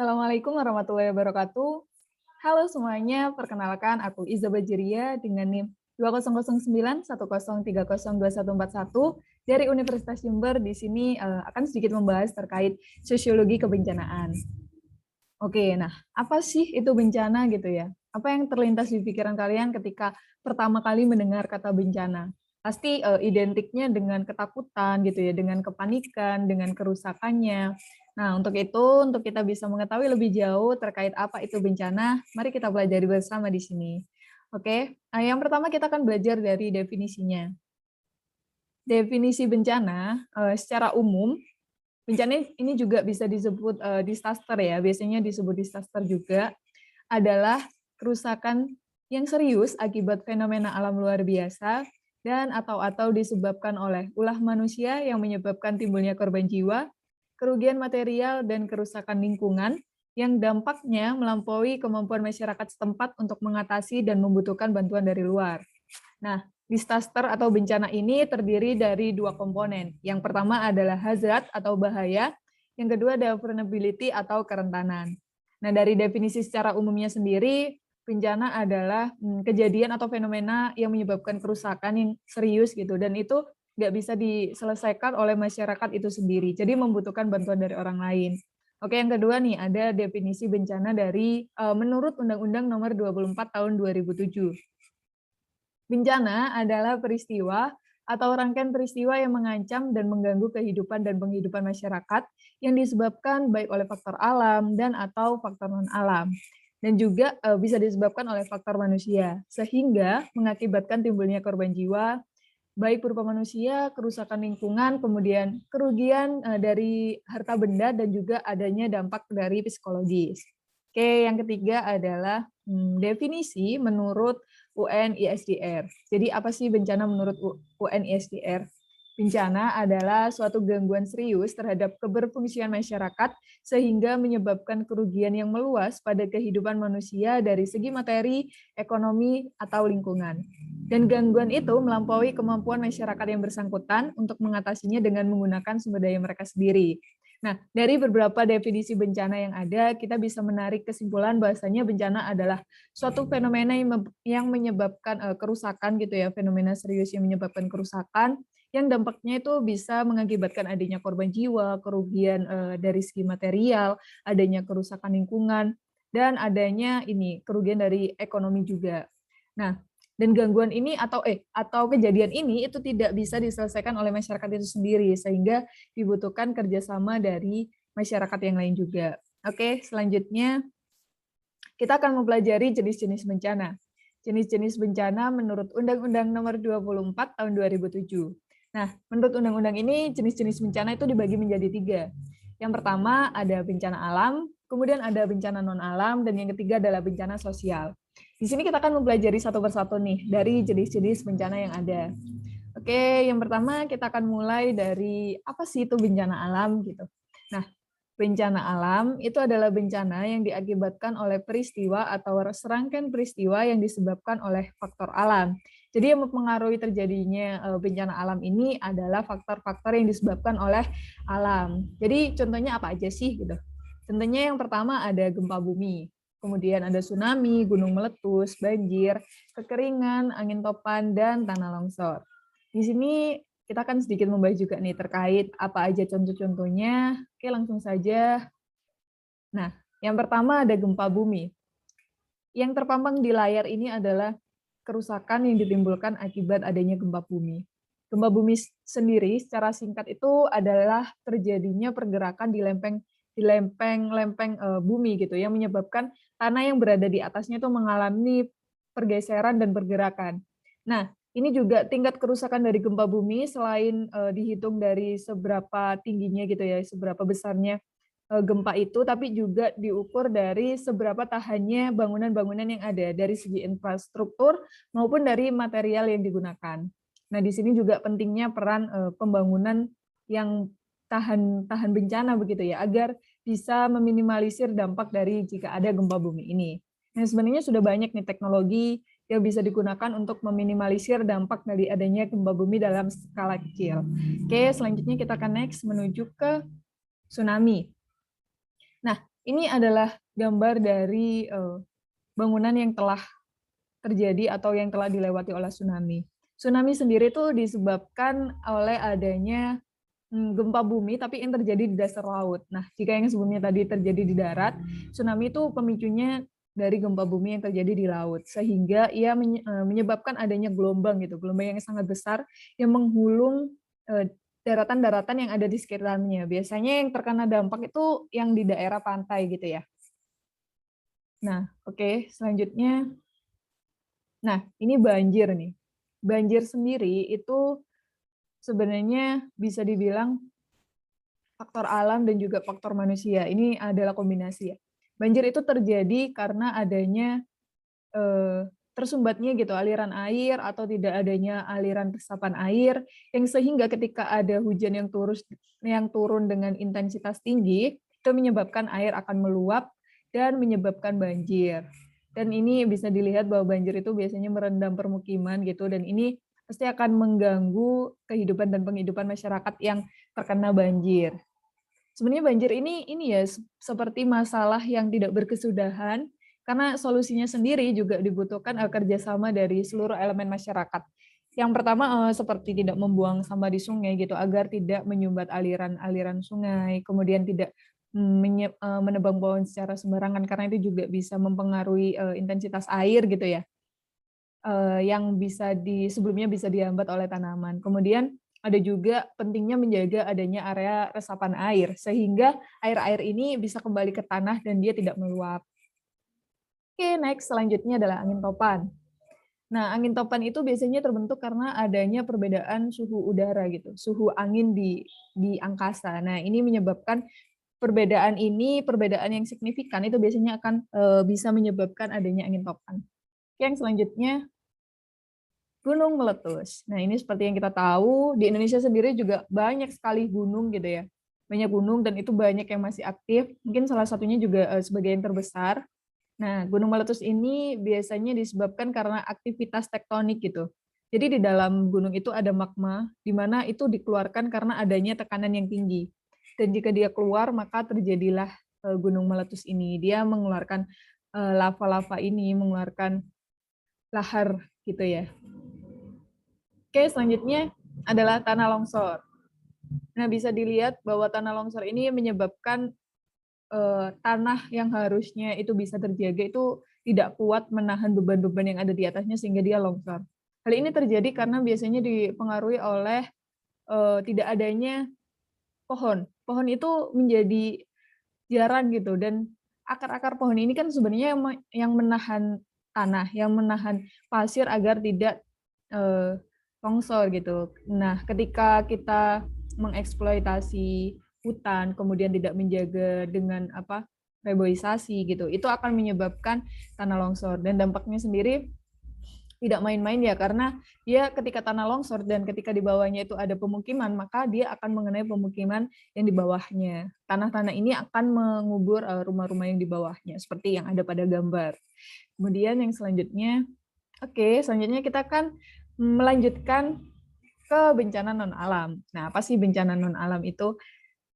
Assalamualaikum warahmatullahi wabarakatuh. Halo semuanya, perkenalkan aku Iza Bajiria dengan NIM 20091030302141 dari Universitas Jember. Di sini akan sedikit membahas terkait sosiologi kebencanaan. Oke, nah apa sih itu bencana gitu ya? Apa yang terlintas di pikiran kalian ketika pertama kali mendengar kata bencana? Pasti identiknya dengan ketakutan gitu ya, dengan kepanikan, dengan kerusakannya. Nah, untuk itu, untuk kita bisa mengetahui lebih jauh terkait apa itu bencana, mari kita pelajari bersama di sini. Oke, nah, yang pertama kita akan belajar dari definisinya. Definisi bencana secara umum, bencana ini juga bisa disebut disaster ya, biasanya disebut disaster juga, adalah kerusakan yang serius akibat fenomena alam luar biasa dan atau disebabkan oleh ulah manusia yang menyebabkan timbulnya korban jiwa, kerugian material, dan kerusakan lingkungan yang dampaknya melampaui kemampuan masyarakat setempat untuk mengatasi dan membutuhkan bantuan dari luar. Nah, disaster atau bencana ini terdiri dari dua komponen. Yang pertama adalah hazard atau bahaya, yang kedua adalah vulnerability atau kerentanan. Nah, dari definisi secara umumnya sendiri, bencana adalah kejadian atau fenomena yang menyebabkan kerusakan yang serius gitu, dan itu nggak bisa diselesaikan oleh masyarakat itu sendiri, jadi membutuhkan bantuan dari orang lain. Oke, yang kedua nih, ada definisi bencana dari menurut Undang-Undang Nomor 24 Tahun 2007. Bencana adalah peristiwa atau rangkaian peristiwa yang mengancam dan mengganggu kehidupan dan penghidupan masyarakat yang disebabkan baik oleh faktor alam dan atau faktor non-alam. Dan juga bisa disebabkan oleh faktor manusia, sehingga mengakibatkan timbulnya korban jiwa, baik berupa manusia, kerusakan lingkungan, kemudian kerugian dari harta benda, dan juga adanya dampak dari psikologis. Oke, yang ketiga adalah definisi menurut UNISDR. Jadi apa sih bencana menurut UNISDR? Bencana adalah suatu gangguan serius terhadap keberfungsian masyarakat sehingga menyebabkan kerugian yang meluas pada kehidupan manusia dari segi materi, ekonomi, atau lingkungan. Dan gangguan itu melampaui kemampuan masyarakat yang bersangkutan untuk mengatasinya dengan menggunakan sumber daya mereka sendiri. Nah, dari beberapa definisi bencana yang ada, kita bisa menarik kesimpulan bahwasanya bencana adalah suatu fenomena yang menyebabkan kerusakan gitu ya, fenomena serius yang menyebabkan kerusakan, yang dampaknya itu bisa mengakibatkan adanya korban jiwa, kerugian dari segi material, adanya kerusakan lingkungan, dan adanya kerugian dari ekonomi juga. Nah, dan gangguan ini atau kejadian ini itu tidak bisa diselesaikan oleh masyarakat itu sendiri, sehingga dibutuhkan kerjasama dari masyarakat yang lain juga. Oke, selanjutnya kita akan mempelajari jenis-jenis bencana. Jenis-jenis bencana menurut Undang-Undang Nomor 24 Tahun 2007. Nah, menurut undang-undang ini jenis-jenis bencana itu dibagi menjadi 3. Yang pertama ada bencana alam, kemudian ada bencana non-alam, dan yang ketiga adalah bencana sosial. Di sini kita akan mempelajari satu persatu nih dari jenis-jenis bencana yang ada. Oke, yang pertama kita akan mulai dari apa sih itu bencana alam gitu. Nah, bencana alam itu adalah bencana yang diakibatkan oleh peristiwa atau serangkaian peristiwa yang disebabkan oleh faktor alam. Jadi yang mempengaruhi terjadinya bencana alam ini adalah faktor-faktor yang disebabkan oleh alam. Jadi contohnya apa aja sih gitu? Contohnya yang pertama ada gempa bumi, kemudian ada tsunami, gunung meletus, banjir, kekeringan, angin topan, dan tanah longsor. Di sini kita akan sedikit membahas juga nih terkait apa aja contoh-contohnya. Oke, langsung saja. Nah, yang pertama ada gempa bumi. Yang terpampang di layar ini adalah kerusakan yang ditimbulkan akibat adanya gempa bumi. Gempa bumi sendiri secara singkat itu adalah terjadinya pergerakan di lempeng-lempeng bumi gitu yang menyebabkan tanah yang berada di atasnya itu mengalami pergeseran dan pergerakan. Nah, ini juga tingkat kerusakan dari gempa bumi selain dihitung dari seberapa tingginya gitu ya, seberapa besarnya gempa itu, tapi juga diukur dari seberapa tahannya bangunan-bangunan yang ada dari segi infrastruktur maupun dari material yang digunakan. Nah, di sini juga pentingnya peran pembangunan yang tahan bencana begitu ya, agar bisa meminimalisir dampak dari jika ada gempa bumi ini. Nah, sebenarnya sudah banyak nih teknologi yang bisa digunakan untuk meminimalisir dampak dari adanya gempa bumi dalam skala kecil. Oke, selanjutnya kita akan next menuju ke tsunami. Nah, Ini adalah gambar dari bangunan yang telah terjadi atau yang telah dilewati oleh tsunami. Tsunami sendiri itu disebabkan oleh adanya gempa bumi tapi yang terjadi di dasar laut. Nah, jika yang sebelumnya tadi terjadi di darat, tsunami itu pemicunya dari gempa bumi yang terjadi di laut, sehingga ia menyebabkan adanya gelombang gitu, gelombang yang sangat besar yang menghulung daratan-daratan yang ada di sekitarnya. Biasanya yang terkena dampak itu yang di daerah pantai gitu ya. Nah, oke, selanjutnya. Nah, ini banjir nih. Banjir sendiri itu sebenarnya bisa dibilang faktor alam dan juga faktor manusia. Ini adalah kombinasi ya. Banjir itu terjadi karena adanya tersumbatnya gitu aliran air atau tidak adanya aliran resapan air yang sehingga ketika ada hujan yang turun dengan intensitas tinggi itu menyebabkan air akan meluap dan menyebabkan banjir. Dan ini bisa dilihat bahwa banjir itu biasanya merendam permukiman gitu dan ini pasti akan mengganggu kehidupan dan penghidupan masyarakat yang terkena banjir. Sebenarnya banjir ini ya seperti masalah yang tidak berkesudahan karena solusinya sendiri juga dibutuhkan kerjasama dari seluruh elemen masyarakat. Yang pertama seperti tidak membuang sampah di sungai gitu agar tidak menyumbat aliran-aliran sungai, kemudian tidak menebang pohon secara sembarangan karena itu juga bisa mempengaruhi intensitas air gitu ya, yang sebelumnya bisa dihambat oleh tanaman. Kemudian ada juga pentingnya menjaga adanya area resapan air, sehingga air-air ini bisa kembali ke tanah dan dia tidak meluap. Oke, next selanjutnya adalah angin topan. Nah, angin topan itu biasanya terbentuk karena adanya perbedaan suhu udara gitu, suhu angin di angkasa. Nah, ini menyebabkan perbedaan yang signifikan itu biasanya akan bisa menyebabkan adanya angin topan. Oke, yang selanjutnya gunung meletus. Nah, ini seperti yang kita tahu, di Indonesia sendiri juga banyak sekali gunung gitu ya. Banyak gunung dan itu banyak yang masih aktif. Mungkin salah satunya juga sebagai yang terbesar. Nah, gunung meletus ini biasanya disebabkan karena aktivitas tektonik gitu. Jadi di dalam gunung itu ada magma, di mana itu dikeluarkan karena adanya tekanan yang tinggi. Dan jika dia keluar, maka terjadilah gunung meletus ini. Dia mengeluarkan lava-lava ini, mengeluarkan lahar gitu ya. Oke, selanjutnya adalah tanah longsor. Nah, bisa dilihat bahwa tanah longsor ini menyebabkan tanah yang harusnya itu bisa terjaga itu tidak kuat menahan beban-beban yang ada di atasnya sehingga dia longsor. Hal ini terjadi karena biasanya dipengaruhi oleh tidak adanya pohon. Pohon itu menjadi jarang gitu dan akar-akar pohon ini kan sebenarnya yang menahan tanah, yang menahan pasir agar tidak longsor gitu. Nah, ketika kita mengeksploitasi hutan, kemudian tidak menjaga dengan reboisasi gitu, itu akan menyebabkan tanah longsor dan dampaknya sendiri tidak main-main ya karena dia ketika tanah longsor dan ketika di bawahnya itu ada pemukiman maka dia akan mengenai pemukiman yang di bawahnya. Tanah-tanah ini akan mengubur rumah-rumah yang di bawahnya seperti yang ada pada gambar. Kemudian yang selanjutnya, selanjutnya kita akan melanjutkan ke bencana non alam. Nah, apa sih bencana non alam itu?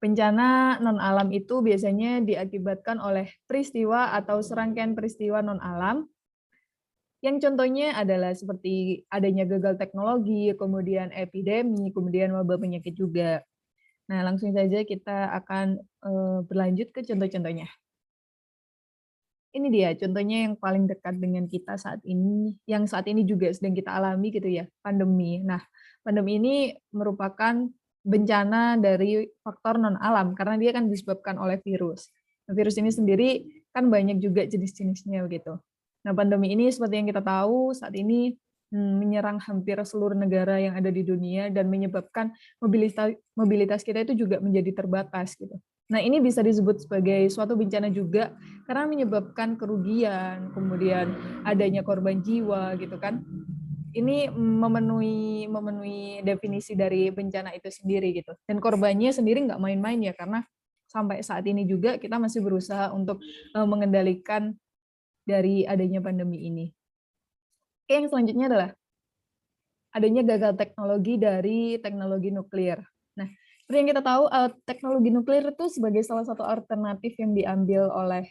Bencana non alam itu biasanya diakibatkan oleh peristiwa atau serangkaian peristiwa non alam yang contohnya adalah seperti adanya gagal teknologi, kemudian epidemi, kemudian wabah penyakit juga. Nah, langsung saja kita akan berlanjut ke contoh-contohnya. Ini dia contohnya yang paling dekat dengan kita saat ini, yang saat ini juga sedang kita alami gitu ya, pandemi. Nah, pandemi ini merupakan bencana dari faktor non alam karena dia kan disebabkan oleh virus. Nah, virus ini sendiri kan banyak juga jenis-jenisnya begitu. Nah, pandemi ini seperti yang kita tahu saat ini menyerang hampir seluruh negara yang ada di dunia dan menyebabkan mobilitas kita itu juga menjadi terbatas gitu. Nah, ini bisa disebut sebagai suatu bencana juga karena menyebabkan kerugian, kemudian adanya korban jiwa gitu kan. Ini memenuhi definisi dari bencana itu sendiri gitu. Dan korbannya sendiri nggak main-main ya karena sampai saat ini juga kita masih berusaha untuk mengendalikan dari adanya pandemi ini. Oke, yang selanjutnya adalah adanya gagal teknologi dari teknologi nuklir. Nah, Seperti yang kita tahu, teknologi nuklir itu sebagai salah satu alternatif yang diambil oleh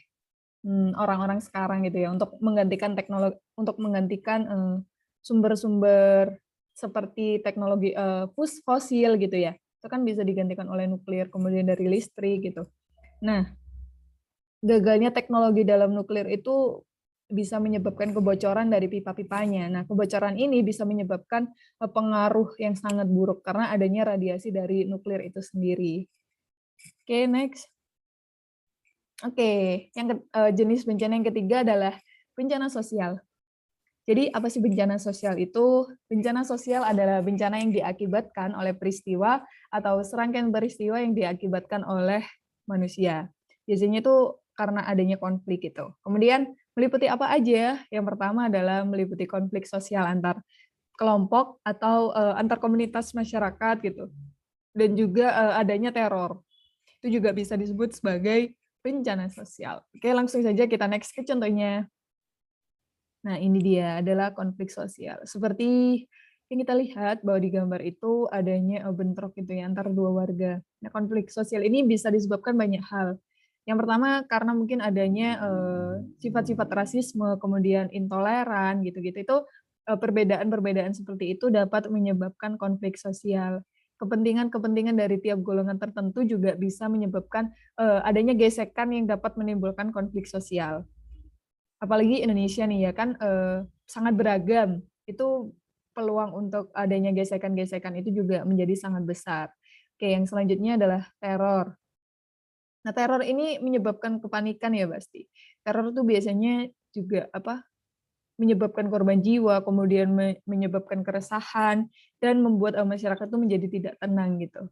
orang-orang sekarang gitu ya, untuk menggantikan, sumber-sumber seperti teknologi, fosil gitu ya, itu kan bisa digantikan oleh nuklir, kemudian dari listrik gitu. Nah, gagalnya teknologi dalam nuklir itu bisa menyebabkan kebocoran dari pipa-pipanya. Nah, kebocoran ini bisa menyebabkan, pengaruh yang sangat buruk karena adanya radiasi dari nuklir itu sendiri. Oke, next. Oke, jenis bencana yang ketiga adalah bencana sosial. Jadi apa sih bencana sosial itu? Bencana sosial adalah bencana yang diakibatkan oleh peristiwa atau serangkaian peristiwa yang diakibatkan oleh manusia. Biasanya itu karena adanya konflik itu. Kemudian meliputi apa aja? Yang pertama adalah meliputi konflik sosial antar kelompok atau antar komunitas masyarakat gitu. Dan juga adanya teror. Itu juga bisa disebut sebagai bencana sosial. Oke, langsung saja kita next ke contohnya. Nah, ini dia adalah konflik sosial. Seperti yang kita lihat bahwa di gambar itu adanya bentrok gitu ya antara dua warga. Nah, konflik sosial ini bisa disebabkan banyak hal. Yang pertama karena mungkin adanya sifat-sifat rasisme, kemudian intoleran gitu-gitu. Itu perbedaan-perbedaan seperti itu dapat menyebabkan konflik sosial. Kepentingan-kepentingan dari tiap golongan tertentu juga bisa menyebabkan adanya gesekan yang dapat menimbulkan konflik sosial. Apalagi Indonesia nih ya kan, sangat beragam, itu peluang untuk adanya gesekan-gesekan itu juga menjadi sangat besar. Oke, yang selanjutnya adalah teror. Nah, teror ini menyebabkan kepanikan ya pasti. Teror itu biasanya juga menyebabkan korban jiwa, kemudian menyebabkan keresahan dan membuat, masyarakat itu menjadi tidak tenang gitu.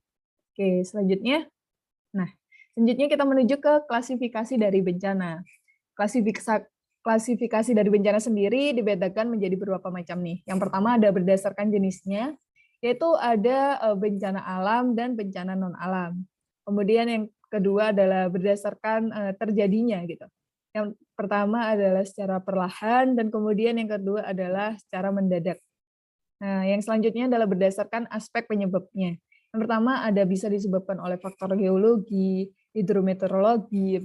Oke, nah, selanjutnya kita menuju ke klasifikasi dari bencana. Klasifikasi klasifikasi dari bencana sendiri dibedakan menjadi beberapa macam nih. Yang pertama ada berdasarkan jenisnya, yaitu ada bencana alam dan bencana non alam. Kemudian yang kedua adalah berdasarkan terjadinya gitu. Yang pertama adalah secara perlahan dan kemudian yang kedua adalah secara mendadak. Nah, yang selanjutnya adalah berdasarkan aspek penyebabnya. Yang pertama ada bisa disebabkan oleh faktor geologi, hidrometeorologi,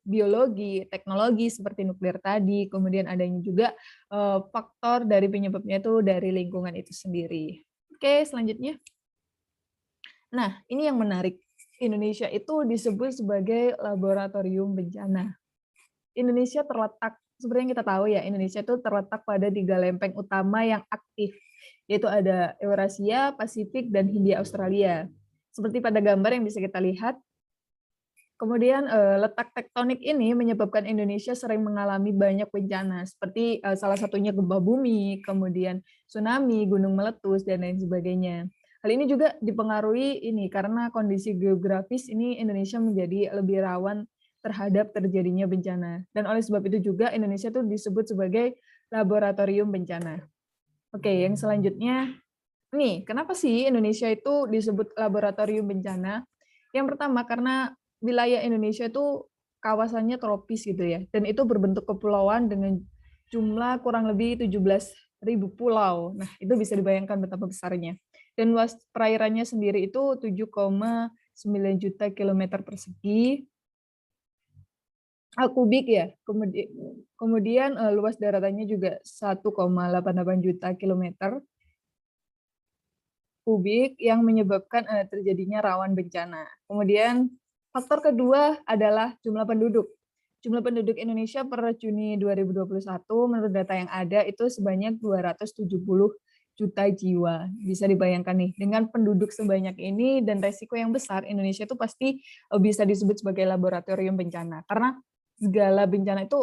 biologi, teknologi seperti nuklir tadi, kemudian adanya juga faktor dari penyebabnya itu dari lingkungan itu sendiri. Oke, selanjutnya. Nah, ini yang menarik. Indonesia itu disebut sebagai laboratorium bencana. Indonesia terletak, seperti yang kita tahu ya, Indonesia itu terletak pada 3 lempeng utama yang aktif, yaitu ada Eurasia, Pasifik, dan Hindia Australia. Seperti pada gambar yang bisa kita lihat, kemudian letak tektonik ini menyebabkan Indonesia sering mengalami banyak bencana, seperti salah satunya gempa bumi, kemudian tsunami, gunung meletus, dan lain sebagainya. Hal ini juga dipengaruhi karena kondisi geografis ini Indonesia menjadi lebih rawan terhadap terjadinya bencana. Dan oleh sebab itu juga Indonesia itu disebut sebagai laboratorium bencana. Oke, yang selanjutnya, kenapa sih Indonesia itu disebut laboratorium bencana? Yang pertama karena wilayah Indonesia itu kawasannya tropis gitu ya, dan itu berbentuk kepulauan dengan jumlah kurang lebih 17.000 pulau. Nah, itu bisa dibayangkan betapa besarnya. Dan luas perairannya sendiri itu 7,9 juta kilometer persegi, kubik ya. Kemudian luas daratannya juga 1,88 juta kilometer kubik yang menyebabkan terjadinya rawan bencana. Kemudian faktor kedua adalah jumlah penduduk. Jumlah penduduk Indonesia per Juni 2021 menurut data yang ada itu sebanyak 270 juta jiwa. Bisa dibayangkan nih, dengan penduduk sebanyak ini dan resiko yang besar, Indonesia itu pasti bisa disebut sebagai laboratorium bencana. Karena segala bencana itu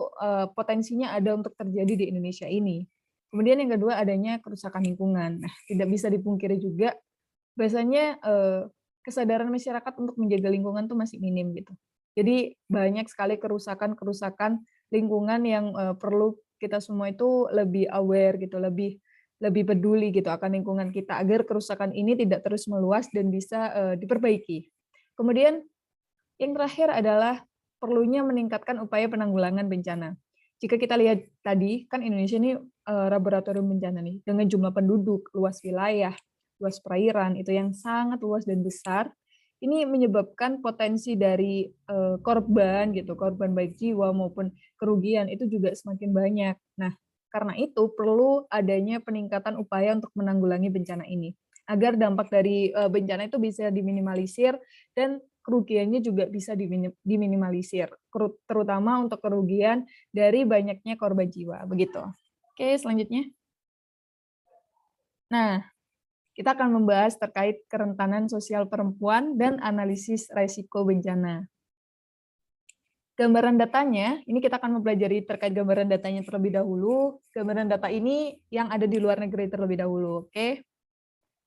potensinya ada untuk terjadi di Indonesia ini. Kemudian yang kedua adanya kerusakan lingkungan. Nah, tidak bisa dipungkiri juga biasanya kesadaran masyarakat untuk menjaga lingkungan tuh masih minim gitu. Jadi banyak sekali kerusakan-kerusakan lingkungan yang perlu kita semua itu lebih aware gitu, lebih lebih peduli gitu akan lingkungan kita agar kerusakan ini tidak terus meluas dan bisa diperbaiki. Kemudian yang terakhir adalah perlunya meningkatkan upaya penanggulangan bencana. Jika kita lihat tadi, kan Indonesia ini laboratorium bencana nih, dengan jumlah penduduk, luas wilayah, luas perairan, itu yang sangat luas dan besar. ini menyebabkan potensi dari korban gitu, korban baik jiwa maupun kerugian itu juga semakin banyak. Nah, karena itu perlu adanya peningkatan upaya untuk menanggulangi bencana ini, agar dampak dari bencana itu bisa diminimalisir dan kerugiannya juga bisa diminimalisir, terutama untuk kerugian dari banyaknya korban jiwa, begitu. Oke, selanjutnya. Nah, kita akan membahas terkait kerentanan sosial perempuan dan analisis resiko bencana. Gambaran datanya, ini kita akan mempelajari terkait gambaran datanya terlebih dahulu. Gambaran data ini yang ada di luar negeri terlebih dahulu, oke?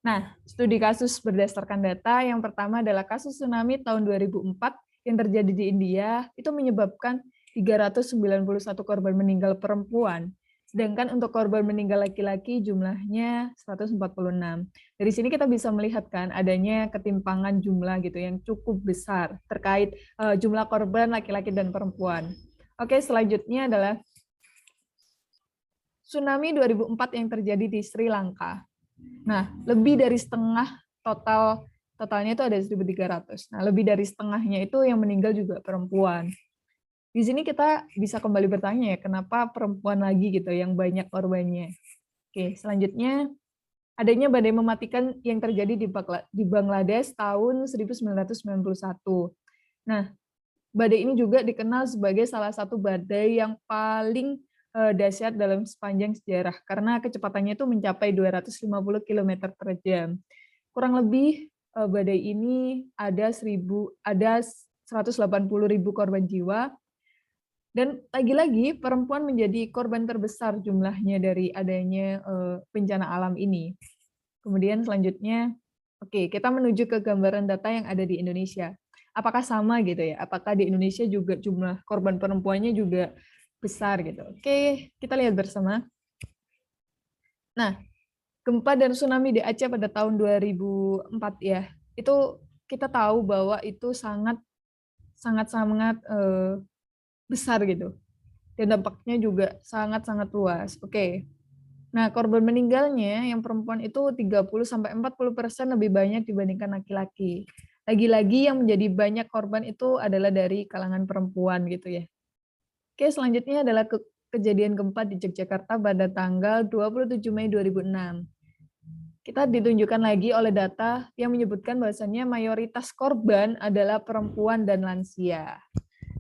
Nah, studi kasus berdasarkan data yang pertama adalah kasus tsunami tahun 2004 yang terjadi di India, itu menyebabkan 391 korban meninggal perempuan. Sedangkan untuk korban meninggal laki-laki jumlahnya 146. Dari sini kita bisa melihat kan adanya ketimpangan jumlah gitu yang cukup besar terkait jumlah korban laki-laki dan perempuan. Oke, selanjutnya adalah tsunami 2004 yang terjadi di Sri Lanka. Nah, lebih dari setengah totalnya itu ada 1.300. Nah, lebih dari setengahnya itu yang meninggal juga perempuan. Di sini kita bisa kembali bertanya ya, kenapa perempuan lagi gitu yang banyak korbannya. Oke, selanjutnya adanya badai mematikan yang terjadi di Bangladesh tahun 1991. Nah, badai ini juga dikenal sebagai salah satu badai yang paling dahsyat dalam sepanjang sejarah karena kecepatannya itu mencapai 250 km per jam. Kurang lebih badai ini ada 180.000 korban jiwa. Dan lagi-lagi perempuan menjadi korban terbesar jumlahnya dari adanya bencana alam ini. Kemudian selanjutnya, oke, kita menuju ke gambaran data yang ada di Indonesia. Apakah sama gitu ya? Apakah di Indonesia juga jumlah korban perempuannya juga besar gitu? Oke, kita lihat bersama. Nah, gempa dan tsunami di Aceh pada tahun 2004 ya, itu kita tahu bahwa itu sangat besar gitu. Dan dampaknya juga sangat-sangat luas. Oke. Nah, korban meninggalnya yang perempuan itu 30-40% lebih banyak dibandingkan laki-laki. Lagi-lagi yang menjadi banyak korban itu adalah dari kalangan perempuan gitu ya. Oke, selanjutnya adalah kejadian gempa di Yogyakarta pada tanggal 27 Mei 2006. Kita ditunjukkan lagi oleh data yang menyebutkan bahwasannya mayoritas korban adalah perempuan dan lansia.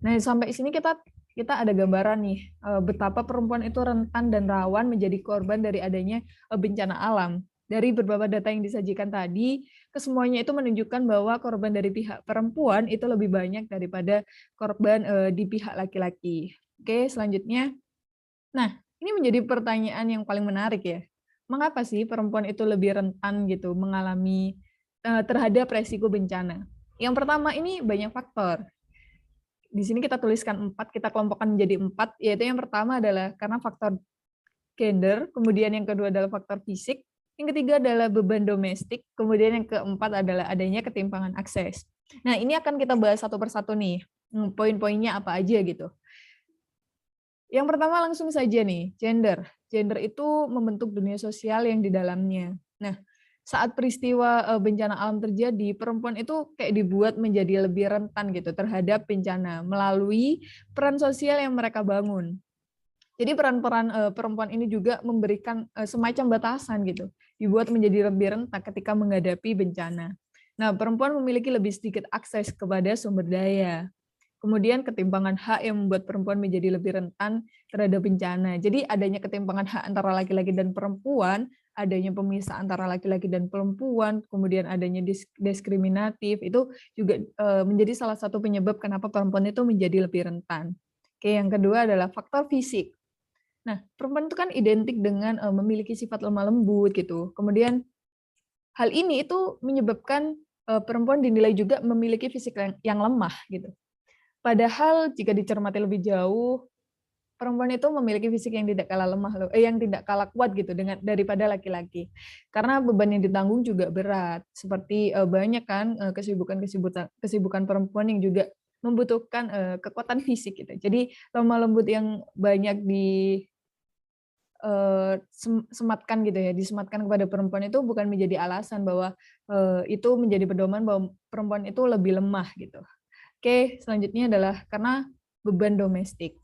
Nah, sampai sini kita ada gambaran nih betapa perempuan itu rentan dan rawan menjadi korban dari adanya bencana alam. Dari beberapa data yang disajikan tadi, kesemuanya itu menunjukkan bahwa korban dari pihak perempuan itu lebih banyak daripada korban di pihak laki-laki. Oke, selanjutnya. Nah, ini menjadi pertanyaan yang paling menarik ya. Mengapa sih perempuan itu lebih rentan gitu mengalami terhadap resiko bencana? Yang pertama ini banyak faktor. Di sini kita tuliskan 4, kita kelompokkan menjadi 4, yaitu yang pertama adalah karena faktor gender, kemudian yang kedua adalah faktor fisik, yang ketiga adalah beban domestik, kemudian yang keempat adalah adanya ketimpangan akses. Nah, ini akan kita bahas satu persatu nih, poin-poinnya apa aja gitu. Yang pertama langsung saja nih, gender. Gender itu membentuk dunia sosial yang di dalamnya. Nah, saat peristiwa bencana alam terjadi, perempuan itu kayak dibuat menjadi lebih rentan gitu terhadap bencana melalui peran sosial yang mereka bangun. Jadi peran-peran perempuan ini juga memberikan semacam batasan gitu, dibuat menjadi lebih rentan ketika menghadapi bencana. Nah, perempuan memiliki lebih sedikit akses kepada sumber daya. Kemudian ketimpangan hak yang membuat perempuan menjadi lebih rentan terhadap bencana. Jadi adanya ketimpangan hak antara laki-laki dan perempuan, adanya pemisah antara laki-laki dan perempuan, kemudian adanya diskriminatif, itu juga menjadi salah satu penyebab kenapa perempuan itu menjadi lebih rentan. Oke, yang kedua adalah faktor fisik. Nah, perempuan itu kan identik dengan memiliki sifat lemah lembut gitu. Kemudian hal ini itu menyebabkan perempuan dinilai juga memiliki fisik yang lemah gitu. Padahal jika dicermati lebih jauh, perempuan itu memiliki fisik yang tidak kalah lemah yang tidak kalah kuat gitu daripada laki-laki. Karena beban yang ditanggung juga berat. Seperti banyak kan kesibukan perempuan yang juga membutuhkan kekuatan fisik gitu. Jadi lemah lembut yang banyak sematkan gitu ya, disematkan kepada perempuan itu bukan menjadi alasan bahwa, itu menjadi pedoman bahwa perempuan itu lebih lemah gitu. Oke, selanjutnya adalah karena beban domestik.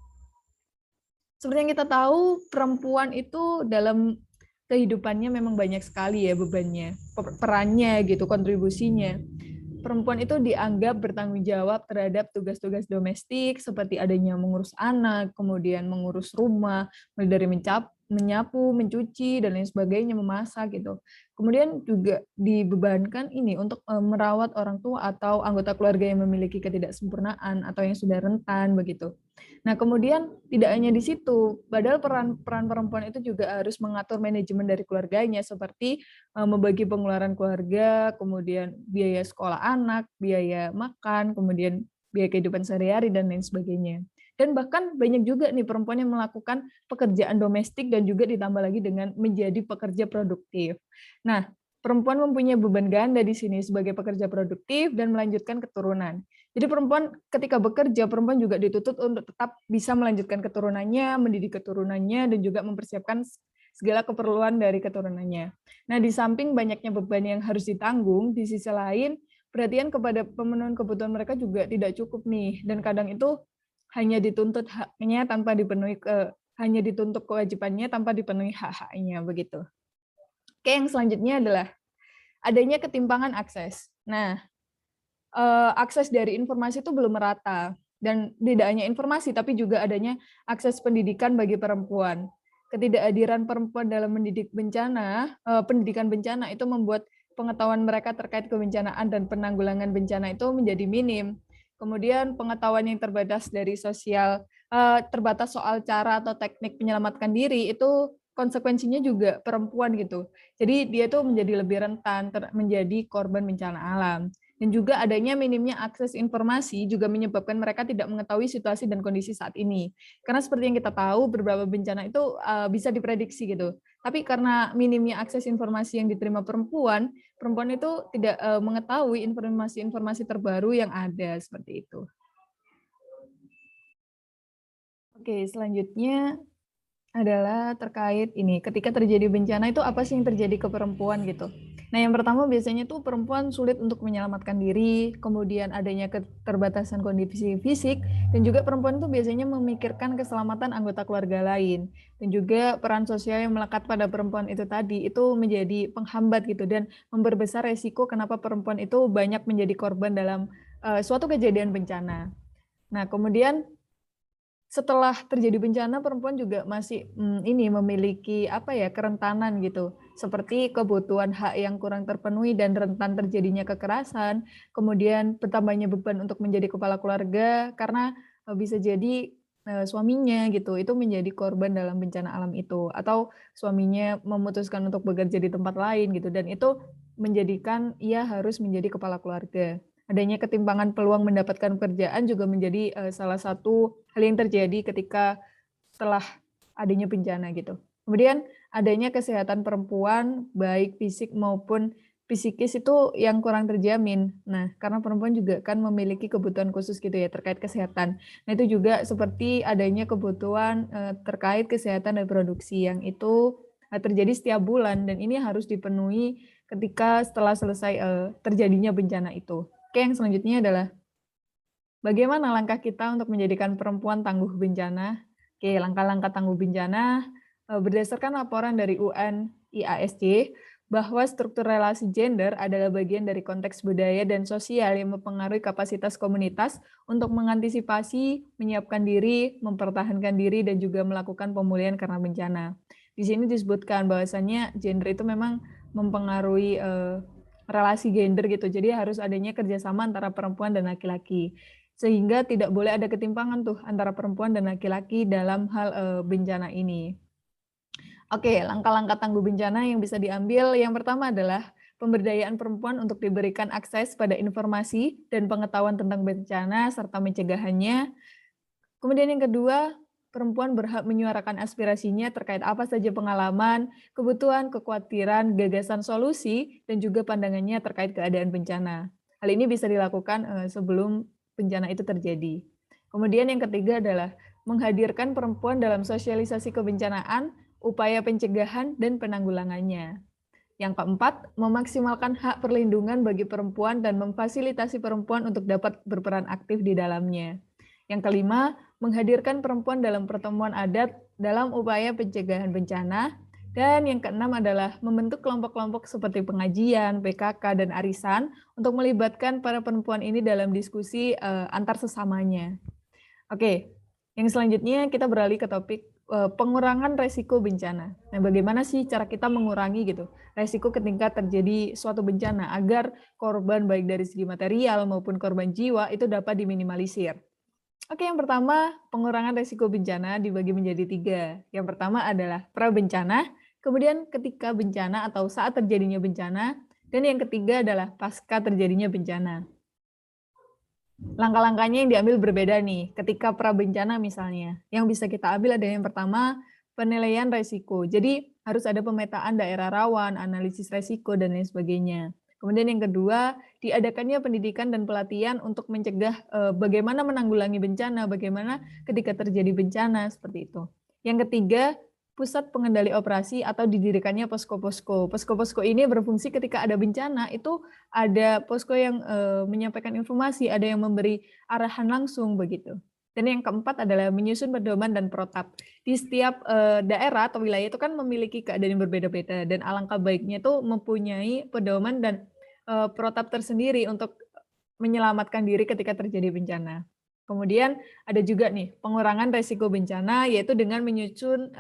Seperti yang kita tahu, perempuan itu dalam kehidupannya memang banyak sekali ya bebannya, perannya gitu, kontribusinya. Perempuan itu dianggap bertanggung jawab terhadap tugas-tugas domestik seperti adanya mengurus anak, kemudian mengurus rumah, mulai dari menyapu, mencuci dan lain sebagainya, memasak gitu. Kemudian juga dibebankan ini untuk merawat orang tua atau anggota keluarga yang memiliki ketidaksempurnaan atau yang sudah rentan begitu. Nah, kemudian tidak hanya di situ, padahal peran perempuan itu juga harus mengatur manajemen dari keluarganya seperti membagi pengeluaran keluarga, kemudian biaya sekolah anak, biaya makan, kemudian biaya kehidupan sehari-hari dan lain sebagainya. Dan bahkan banyak juga nih perempuan yang melakukan pekerjaan domestik dan juga ditambah lagi dengan menjadi pekerja produktif. Nah, perempuan mempunyai beban ganda di sini sebagai pekerja produktif dan melanjutkan keturunan. Jadi perempuan ketika bekerja, perempuan juga dituntut untuk tetap bisa melanjutkan keturunannya, mendidik keturunannya, dan juga mempersiapkan segala keperluan dari keturunannya. Nah, di samping banyaknya beban yang harus ditanggung, di sisi lain perhatian kepada pemenuhan kebutuhan mereka juga tidak cukup nih, dan kadang itu hanya dituntut haknya tanpa dipenuhi hanya dituntut kewajibannya tanpa dipenuhi hak-haknya begitu. Oke, yang selanjutnya adalah adanya ketimpangan akses. Nah, akses dari informasi itu belum merata dan tidak hanya informasi tapi juga adanya akses pendidikan bagi perempuan. Ketidakhadiran perempuan dalam pendidikan bencana itu membuat pengetahuan mereka terkait kebencanaan dan penanggulangan bencana itu menjadi minim. Kemudian pengetahuan yang terbatas soal cara atau teknik menyelamatkan diri itu konsekuensinya juga perempuan gitu. Jadi dia tuh menjadi lebih rentan menjadi korban bencana alam. Dan juga adanya minimnya akses informasi juga menyebabkan mereka tidak mengetahui situasi dan kondisi saat ini. Karena seperti yang kita tahu, beberapa bencana itu bisa diprediksi gitu. Tapi karena minimnya akses informasi yang diterima perempuan, perempuan itu tidak mengetahui informasi-informasi terbaru yang ada seperti itu. Oke, selanjutnya adalah terkait ini, ketika terjadi bencana itu apa sih yang terjadi ke perempuan gitu. Nah, yang pertama biasanya tuh perempuan sulit untuk menyelamatkan diri, kemudian adanya keterbatasan kondisi fisik, dan juga perempuan tuh biasanya memikirkan keselamatan anggota keluarga lain. Dan juga peran sosial yang melekat pada perempuan itu tadi, itu menjadi penghambat gitu, dan memperbesar resiko kenapa perempuan itu banyak menjadi korban dalam suatu kejadian bencana. Nah, kemudian setelah terjadi bencana perempuan juga masih ini memiliki apa ya kerentanan gitu seperti kebutuhan hak yang kurang terpenuhi dan rentan terjadinya kekerasan, kemudian bertambahnya beban untuk menjadi kepala keluarga karena bisa jadi suaminya gitu itu menjadi korban dalam bencana alam itu atau suaminya memutuskan untuk bekerja di tempat lain gitu dan itu menjadikan ia harus menjadi kepala keluarga. Adanya ketimpangan peluang mendapatkan pekerjaan juga menjadi salah satu hal yang terjadi ketika setelah adanya bencana gitu. Kemudian adanya kesehatan perempuan baik fisik maupun psikis itu yang kurang terjamin. Nah, karena perempuan juga kan memiliki kebutuhan khusus gitu ya terkait kesehatan. Nah, itu juga seperti adanya kebutuhan terkait kesehatan dan produksi yang itu terjadi setiap bulan dan ini harus dipenuhi ketika setelah selesai terjadinya bencana itu. Oke, yang selanjutnya adalah bagaimana langkah kita untuk menjadikan perempuan tangguh bencana? Oke, langkah-langkah tangguh bencana berdasarkan laporan dari UNIASC bahwa struktur relasi gender adalah bagian dari konteks budaya dan sosial yang mempengaruhi kapasitas komunitas untuk mengantisipasi, menyiapkan diri, mempertahankan diri, dan juga melakukan pemulihan karena bencana. Di sini disebutkan bahwasannya gender itu memang mempengaruhi relasi gender gitu. Jadi harus adanya kerjasama antara perempuan dan laki-laki. Sehingga tidak boleh ada ketimpangan tuh antara perempuan dan laki-laki dalam hal bencana ini. Oke, langkah-langkah tangguh bencana yang bisa diambil yang pertama adalah pemberdayaan perempuan untuk diberikan akses pada informasi dan pengetahuan tentang bencana serta mencegahannya. Kemudian yang kedua, perempuan berhak menyuarakan aspirasinya terkait apa saja pengalaman, kebutuhan, kekhawatiran, gagasan solusi, dan juga pandangannya terkait keadaan bencana. Hal ini bisa dilakukan sebelum bencana itu terjadi. Kemudian yang ketiga adalah menghadirkan perempuan dalam sosialisasi kebencanaan upaya pencegahan dan penanggulangannya. Yang keempat, memaksimalkan hak perlindungan bagi perempuan dan memfasilitasi perempuan untuk dapat berperan aktif di dalamnya. Yang kelima, menghadirkan perempuan dalam pertemuan adat dalam upaya pencegahan bencana. Dan yang keenam adalah membentuk kelompok-kelompok seperti pengajian, PKK, dan arisan untuk melibatkan para perempuan ini dalam diskusi antar sesamanya. Oke, yang selanjutnya kita beralih ke topik pengurangan resiko bencana. Nah, bagaimana sih cara kita mengurangi gitu resiko ketika terjadi suatu bencana agar korban baik dari segi material maupun korban jiwa itu dapat diminimalisir. Oke, yang pertama, pengurangan resiko bencana dibagi menjadi 3. Yang pertama adalah prabencana, kemudian ketika bencana atau saat terjadinya bencana, dan yang ketiga adalah pasca terjadinya bencana. Langkah-langkahnya yang diambil berbeda nih, ketika prabencana misalnya. Yang bisa kita ambil adalah yang pertama, penilaian resiko. Jadi harus ada pemetaan daerah rawan, analisis resiko, dan lain sebagainya. Kemudian yang kedua, diadakannya pendidikan dan pelatihan untuk mencegah bagaimana menanggulangi bencana, bagaimana ketika terjadi bencana, seperti itu. Yang ketiga, pusat pengendali operasi atau didirikannya posko-posko. Posko-posko ini berfungsi ketika ada bencana, itu ada posko yang menyampaikan informasi, ada yang memberi arahan langsung begitu. Dan yang keempat adalah menyusun pedoman dan protap. Di setiap daerah atau wilayah itu kan memiliki keadaan yang berbeda-beda, dan alangkah baiknya itu mempunyai pedoman dan protap tersendiri untuk menyelamatkan diri ketika terjadi bencana. Kemudian ada juga nih pengurangan resiko bencana, yaitu dengan menyusun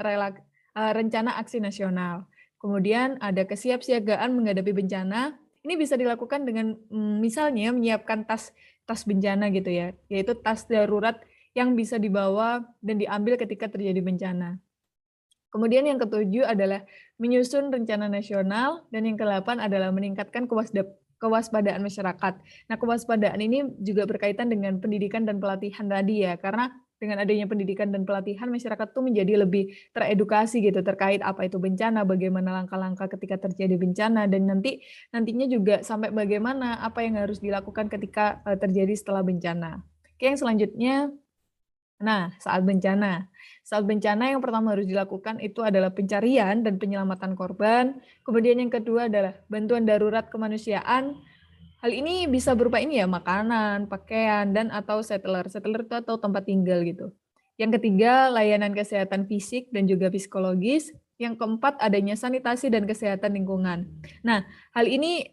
rencana aksi nasional. Kemudian ada kesiapsiagaan menghadapi bencana. Ini bisa dilakukan dengan misalnya menyiapkan tas bencana gitu ya, yaitu tas darurat yang bisa dibawa dan diambil ketika terjadi bencana. Kemudian yang ketujuh adalah menyusun rencana nasional, dan yang kedelapan adalah meningkatkan kewaspadaan masyarakat. Nah, kewaspadaan ini juga berkaitan dengan pendidikan dan pelatihan tadi ya, karena dengan adanya pendidikan dan pelatihan masyarakat tuh menjadi lebih teredukasi gitu terkait apa itu bencana, bagaimana langkah-langkah ketika terjadi bencana, dan nantinya juga sampai bagaimana apa yang harus dilakukan ketika terjadi setelah bencana. Oke, yang selanjutnya, nah, saat bencana. Saat bencana yang pertama harus dilakukan itu adalah pencarian dan penyelamatan korban. Kemudian yang kedua adalah bantuan darurat kemanusiaan. Hal ini bisa berupa ini ya, makanan, pakaian, dan atau settler. Settler itu atau tempat tinggal gitu. Yang ketiga, layanan kesehatan fisik dan juga psikologis. Yang keempat, adanya sanitasi dan kesehatan lingkungan. Nah, hal ini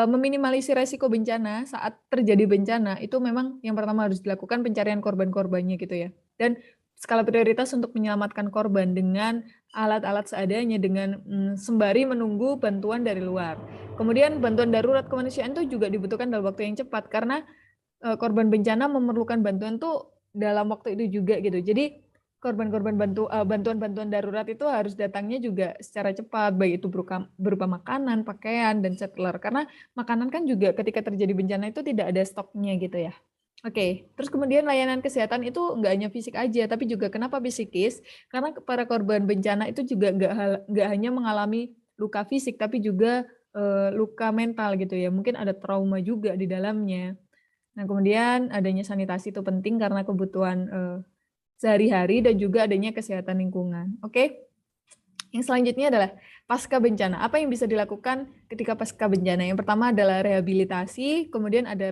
meminimalisir resiko bencana saat terjadi bencana, itu memang yang pertama harus dilakukan pencarian korban-korbannya gitu ya. Dan skala prioritas untuk menyelamatkan korban dengan alat-alat seadanya, dengan sembari menunggu bantuan dari luar. Kemudian bantuan darurat kemanusiaan itu juga dibutuhkan dalam waktu yang cepat, karena korban bencana memerlukan bantuan tuh dalam waktu itu juga gitu. Jadi korban-korban bantuan-bantuan darurat itu harus datangnya juga secara cepat, baik itu berupa makanan, pakaian, dan settler. Karena makanan kan juga ketika terjadi bencana itu tidak ada stoknya gitu ya. Oke, terus kemudian layanan kesehatan itu nggak hanya fisik aja, tapi juga kenapa psikis? Karena para korban bencana itu juga nggak hanya mengalami luka fisik, tapi juga luka mental gitu ya. Mungkin ada trauma juga di dalamnya. Nah, kemudian adanya sanitasi itu penting karena kebutuhan sehari-hari, dan juga adanya kesehatan lingkungan. Oke. Yang selanjutnya adalah pasca bencana. Apa yang bisa dilakukan ketika pasca bencana? Yang pertama adalah rehabilitasi, kemudian ada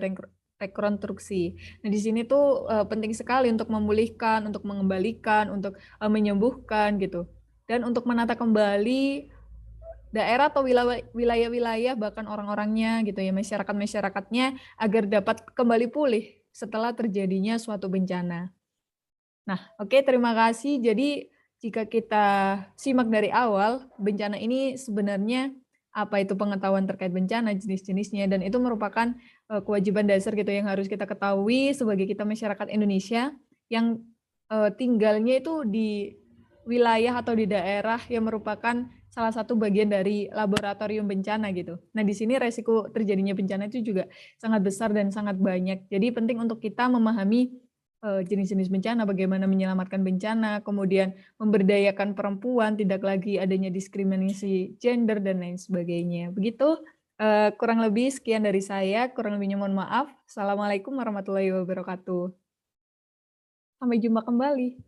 rekonstruksi. Nah, di sini tuh penting sekali untuk memulihkan, untuk mengembalikan, untuk menyembuhkan gitu. Dan untuk menata kembali daerah atau wilayah-wilayah, bahkan orang-orangnya gitu ya, masyarakat-masyarakatnya, agar dapat kembali pulih setelah terjadinya suatu bencana. Nah, oke, terima kasih. Jadi jika kita simak dari awal, bencana ini sebenarnya apa itu pengetahuan terkait bencana, jenis-jenisnya, dan itu merupakan kewajiban dasar gitu yang harus kita ketahui sebagai kita masyarakat Indonesia yang tinggalnya itu di wilayah atau di daerah yang merupakan salah satu bagian dari laboratorium bencana gitu. Nah, di sini resiko terjadinya bencana itu juga sangat besar dan sangat banyak. Jadi penting untuk kita memahami jenis-jenis bencana, bagaimana menyelamatkan bencana, kemudian memberdayakan perempuan, tidak lagi adanya diskriminasi gender, dan lain sebagainya. Begitu, kurang lebih sekian dari saya, kurang lebihnya mohon maaf. Assalamualaikum warahmatullahi wabarakatuh. Sampai jumpa kembali.